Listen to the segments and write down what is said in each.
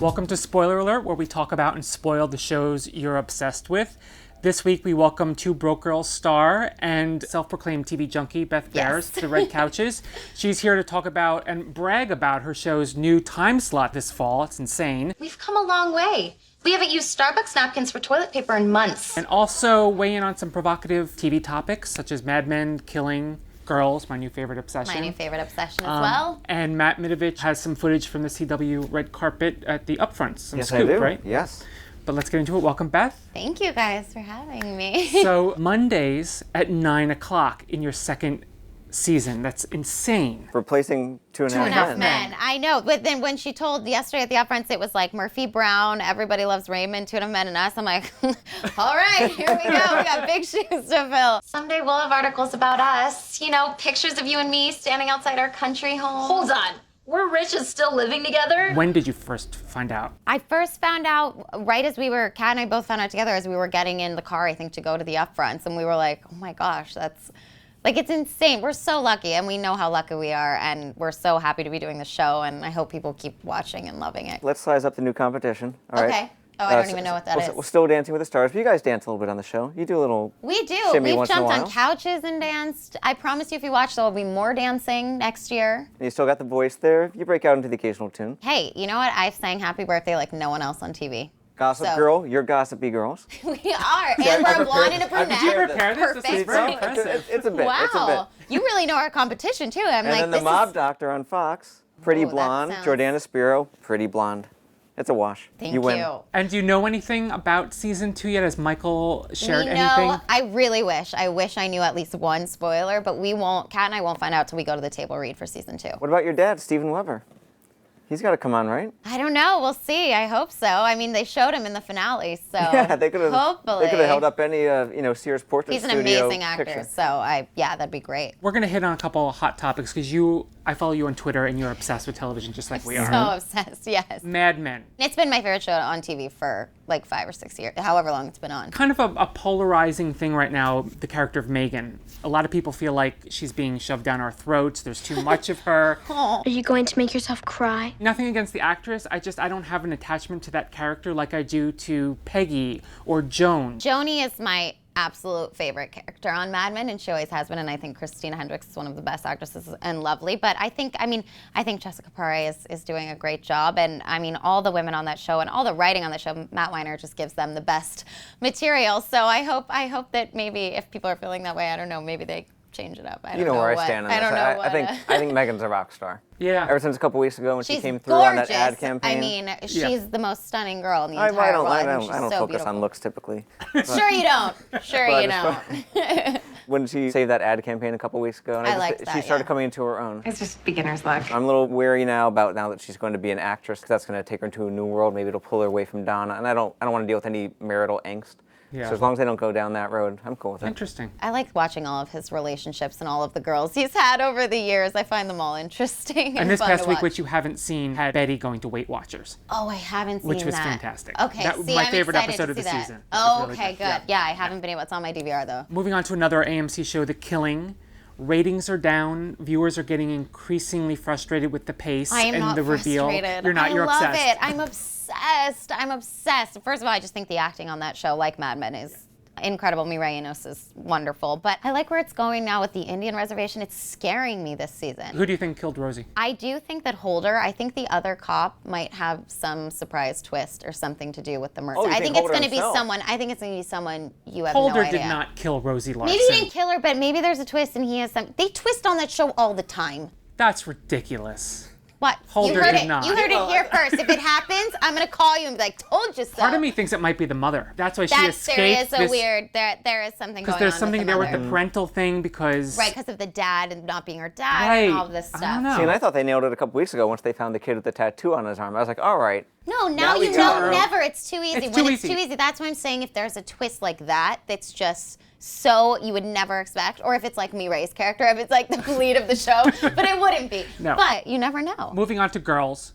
Welcome to Spoiler Alert, where we talk about and spoil the shows you're obsessed with. This week we welcome two Broke Girls star and self-proclaimed TV junkie, Beth Behrs, to the Red Couches. She's here to talk about and brag about her show's new time slot this fall. It's insane. We've come a long way. We haven't used Starbucks napkins for toilet paper in months. And also weigh in on some provocative TV topics, such as Mad Men, killing, girls, my new favorite obsession. My new favorite obsession as well. And Matt Mitovich has some footage from the CW red carpet at the Upfronts. Some yes, scoop, I do. Right? Yes. But let's get into it. Welcome, Beth. Thank you guys for having me. So Mondays at 9 o'clock in your second season. That's insane. Replacing Two and a Half Men. I know, but then when she told yesterday at the Upfronts, it was like Murphy Brown, Everybody Loves Raymond, Two and a Half Men, and us. I'm like, all right, here we go. We got big shoes to fill. Someday we'll have articles about us. You know, pictures of you and me standing outside our country home. Hold on. We're rich and still living together? When did you first find out? I first found out right as Kat and I both found out together as we were getting in the car, I think, to go to the Upfronts. And we were like, oh my gosh, that's, like, it's insane. We're so lucky, and we know how lucky we are, and we're so happy to be doing the show, and I hope people keep watching and loving it. Let's size up the new competition. All right. Okay. Oh, I don't even know what that is. We're still Dancing with the Stars, but you guys dance a little bit on the show. You do a little We do. shimmy We've once in a jumped on while. couches and danced. I promise you, if you watch, there will be more dancing next year. And you still got the voice there. You break out into the occasional tune. Hey, you know what? I've sang Happy Birthday like no one else on TV. Gossip So- girl, you're gossipy girls. We are. And we're a blonde and a brunette. Did you prepare this? This is Perfect. very Right. impressive. It's a bit. Wow. It's a bit. You really know our competition, too. I'm And like, then the this Mob is... Doctor on Fox, pretty Ooh, that blonde. sounds- Jordana Spiro, pretty blonde. It's a wash. Thank you win. And do you know anything about season 2 yet? Has Michael shared We anything? know, I really wish. I wish I knew at least one spoiler, but we won't. Kat and I won't find out till we go to the table read for season 2. What about your dad, Stephen Weber? He's got to come on, right? I don't know. We'll see. I hope so. I mean, they showed him in the finale, so Yeah, they could have. hopefully. They could have held up any, Sears portrait He's an studio amazing actor, picture. so yeah, that'd be great. We're going to hit on a couple of hot topics because I follow you on Twitter and you're obsessed with television just like we are. So obsessed, yes. Mad Men. It's been my favorite show on TV for like 5 or 6 years, however long it's been on. Kind of a polarizing thing right now, the character of Megan. A lot of people feel like she's being shoved down our throats. There's too much of her. Are you going to make yourself cry? Nothing against the actress. I don't have an attachment to that character like I do to Peggy or Joan. Joni is my absolute favorite character on Mad Men, and she always has been, and I think Christina Hendricks is one of the best actresses and lovely. But I think Jessica Paré is doing a great job, and I mean, all the women on that show and all the writing on that show, Matt Weiner just gives them the best material. So I hope that maybe if people are feeling that way, I don't know, maybe they change it up. I don't You know where what- I stand on this. I don't know what. I think Megan's a rock star. Yeah. Ever since a couple weeks ago when she She's came through gorgeous. on that ad campaign. I mean, she's the most stunning girl in the I entire don't, world. I think don't, she's I don't so focus beautiful. on looks typically. Sure you don't. Sure But you it's don't. When she saved that ad campaign a couple weeks ago, and I liked she that, started yeah. coming into her own. It's just beginner's luck. I'm a little wary now that she's going to be an actress, because that's going to take her into a new world. Maybe it'll pull her away from Donna, and I don't want to deal with any marital angst. Yeah. So as long as they don't go down that road, I'm cool with it. Interesting. I like watching all of his relationships and all of the girls he's had over the years. I find them all interesting And this fun past to week, watch. which you haven't seen, had Betty going to Weight Watchers. Oh, I haven't seen Which was that. fantastic. Okay, That was see, my I'm favorite excited episode to of the see that. season. It Oh, was really okay, good. good. Yeah, I haven't been able. It's on my DVR though. Moving on to another AMC show, The Killing. Ratings are down. Viewers are getting increasingly frustrated with the pace I am and not the reveal. frustrated. You're not. You're I love obsessed. it. I'm obsessed. I'm obsessed. First of all, I just think the acting on that show, like Mad Men, is incredible. Mireille Enos is wonderful. But I like where it's going now with the Indian reservation. It's scaring me this season. Who do you think killed Rosie? I do think that Holder, I think the other cop might have some surprise twist or something to do with the murder. Oh, you I think think it's Holder going to be himself? someone, I think it's going to be someone you have Holder no idea. did not kill Rosie Larson. Maybe he didn't kill her, but maybe there's a twist and he has some. They twist on that show all the time. That's ridiculous. What? Holder you heard did it. not. You heard it here first. If it happens, I'm going to call you and be like, told you so. Part of me thinks it might be the mother. That's why she escaped. There is a this, weird, there is something going on Because there's something with the there mother. with the parental thing because... Right, because of the dad and not being her dad Right. and all of this stuff. I don't know. See, and I thought they nailed it a couple weeks ago once they found the kid with the tattoo on his arm. I was like, all right. No, Now now we you got know her. never. It's too easy. It's when too it's easy. too easy, that's why I'm saying if there's a twist like that, that's just so you would never expect, or if it's like Mireille's character, if it's like the lead of the show, but it wouldn't be. No. But you never know. Moving on to Girls.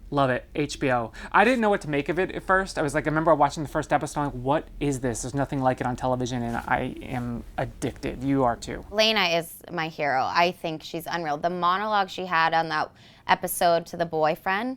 Love it. HBO. I didn't know what to make of it at first. I remember watching the first episode, I'm like, what is this? There's nothing like it on television, and I am addicted. You are too. Lena is my hero. I think she's unreal. The monologue she had on that episode to the boyfriend,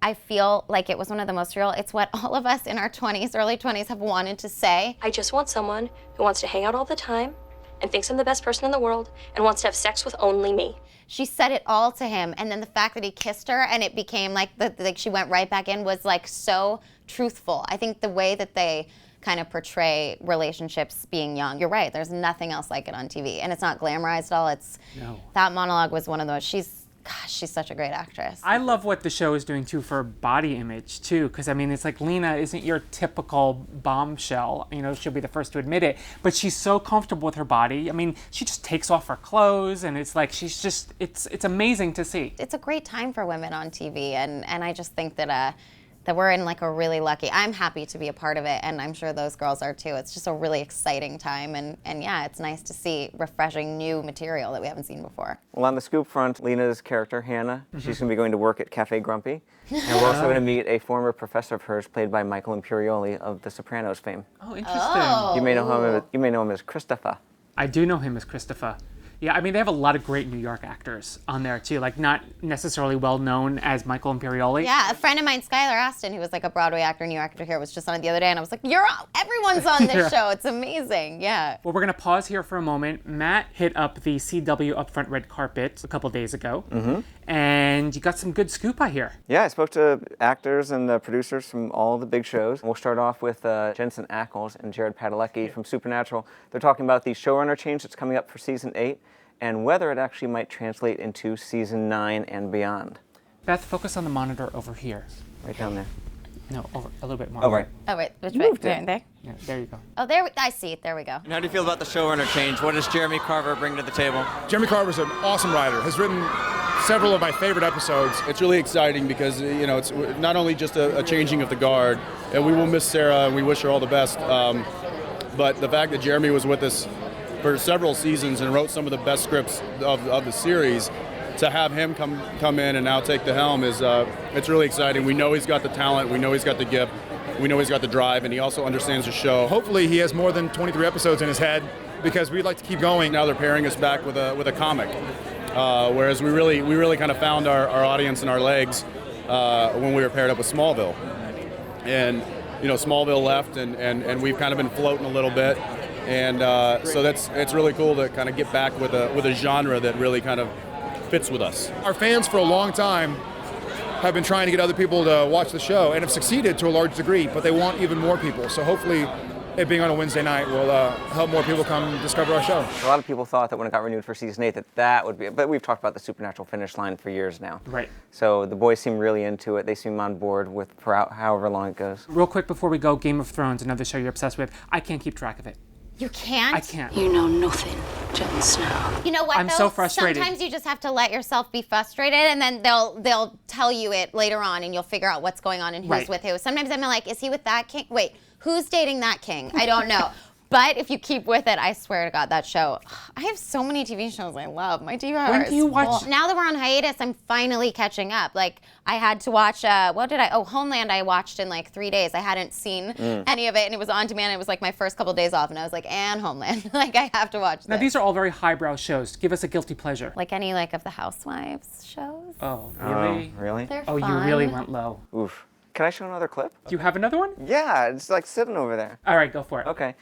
I feel like it was one of the most real. It's what all of us in our 20s, early 20s have wanted to say. I just want someone who wants to hang out all the time and thinks I'm the best person in the world and wants to have sex with only me. She said it all to him, and then the fact that he kissed her and it became like she went right back in was like so truthful. I think the way that they kind of portray relationships being young, you're right, there's nothing else like it on TV, and it's not glamorized at all. That monologue was one of those. She's such a great actress. I love what the show is doing too for body image too, because I mean, it's like Lena isn't your typical bombshell. You know, she'll be the first to admit it, but she's so comfortable with her body. I mean, she just takes off her clothes, and it's like it's amazing to see. It's a great time for women on TV, and I just think that we're in like a really lucky. I'm happy to be a part of it, and I'm sure those girls are too. It's just a really exciting time, and yeah, it's nice to see refreshing new material that we haven't seen before. Well, on the scoop front, Lena's character, Hannah, she's going to be going to work at Cafe Grumpy. And we're also going to meet a former professor of hers, played by Michael Imperioli of The Sopranos fame. Oh, interesting. You may know him as Christopher. I do know him as Christopher. Yeah, I mean, they have a lot of great New York actors on there, too. Like, not necessarily well-known as Michael Imperioli. Yeah, a friend of mine, Skylar Aston, who was like a Broadway actor, New York actor here, was just on it the other day, and I was like, everyone's on this show. It's amazing, yeah. Well, we're going to pause here for a moment. Matt hit up the CW Upfront red carpet a couple days ago, and you got some good scoop, I hear. Yeah, I spoke to actors and producers from all the big shows. We'll start off with Jensen Ackles and Jared Padalecki from Supernatural. They're talking about the showrunner change that's coming up for Season 8 and whether it actually might translate into Season 9 and beyond. Beth, focus on the monitor over here. Right down there. No, over a little bit more. Oh, right. Oh, wait, which way? There? Yeah, there you go. Oh, I see it. There we go. And how do you feel about the showrunner change? What does Jeremy Carver bring to the table? Jeremy Carver's an awesome writer. Has written several of my favorite episodes. It's really exciting because, you know, it's not only just a changing of the guard, and we will miss Sarah and we wish her all the best, but the fact that Jeremy was with us for several seasons and wrote some of the best scripts of the series, to have him come in and now take the helm is it's really exciting. We know he's got the talent, we know he's got the gift, we know he's got the drive, and he also understands the show. Hopefully he has more than 23 episodes in his head, because we'd like to keep going. Now they're pairing us back with a comic, whereas we really kind of found our audience and our legs when we were paired up with Smallville. And you know, Smallville left, and we've kind of been floating a little bit. And so it's really cool to kind of get back with a genre that really kind of fits with us. Our fans for a long time have been trying to get other people to watch the show and have succeeded to a large degree, but they want even more people. So hopefully it being on a Wednesday night will help more people come discover our show. A lot of people thought that when it got renewed for Season 8 that would be, but we've talked about the Supernatural finish line for years now. Right. So the boys seem really into it. They seem on board with for however long it goes. Real quick before we go, Game of Thrones, another show you're obsessed with. I can't keep track of it. You can't? I can't. You know nothing, Jon Snow. You know what, I'm though? so frustrated. Sometimes you just have to let yourself be frustrated, and then they'll tell you it later on, and you'll figure out what's going on and who's with who. Sometimes I'm like, is he with that king? Wait, who's dating that king? I don't know. But if you keep with it, I swear to God, that show. I have so many TV shows I love. My DVR When is do you watch? full. Now that we're on hiatus, I'm finally catching up. Like, I had to watch, Homeland I watched in like 3 days. I hadn't seen any of it, and it was on demand. It was like my first couple days off, and I was like, and Homeland. Like, I have to watch this. Now, these are all very highbrow shows. Give us a guilty pleasure. Like any like of the Housewives shows. Oh, really? Really? They're Oh, fun. you really went low. Oof. Can I show another clip? Do you have another one? Yeah, it's like sitting over there. All right, go for it. Okay.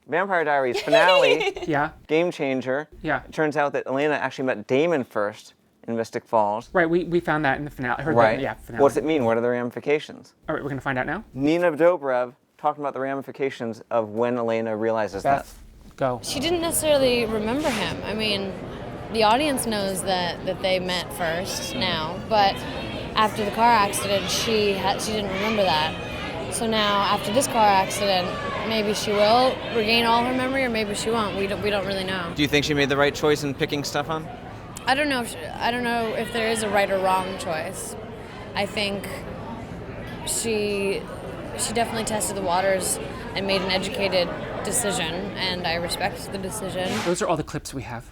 Vampire Diaries finale, Yeah. game changer. Yeah. It turns out that Elena actually met Damon first in Mystic Falls. Right, we found that in the finale. Right. Finale. What's it mean? What are the ramifications? All right, we're going to find out now. Nina Dobrev talking about the ramifications of when Elena realizes Beth, go. She didn't necessarily remember him. I mean, the audience knows that they met first now, but after the car accident, she didn't remember that. So now, after this car accident, maybe she will regain all her memory, or maybe she won't. We don't really know. Do you think she made the right choice in picking Stefan? I don't know if there is a right or wrong choice. I think she definitely tested the waters and made an educated decision, and I respect the decision. Those are all the clips we have.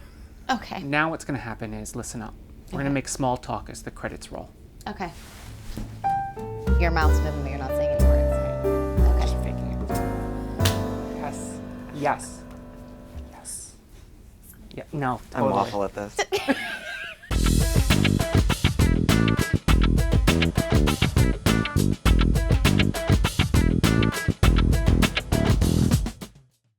Okay. Now what's going to happen is, listen up. We're going to make small talk as the credits roll. Okay. Your mouth's moving, but you're not saying any words. Okay. Just faking it. Yes. Yes. Yes. Yeah. No. Totally. I'm awful at this.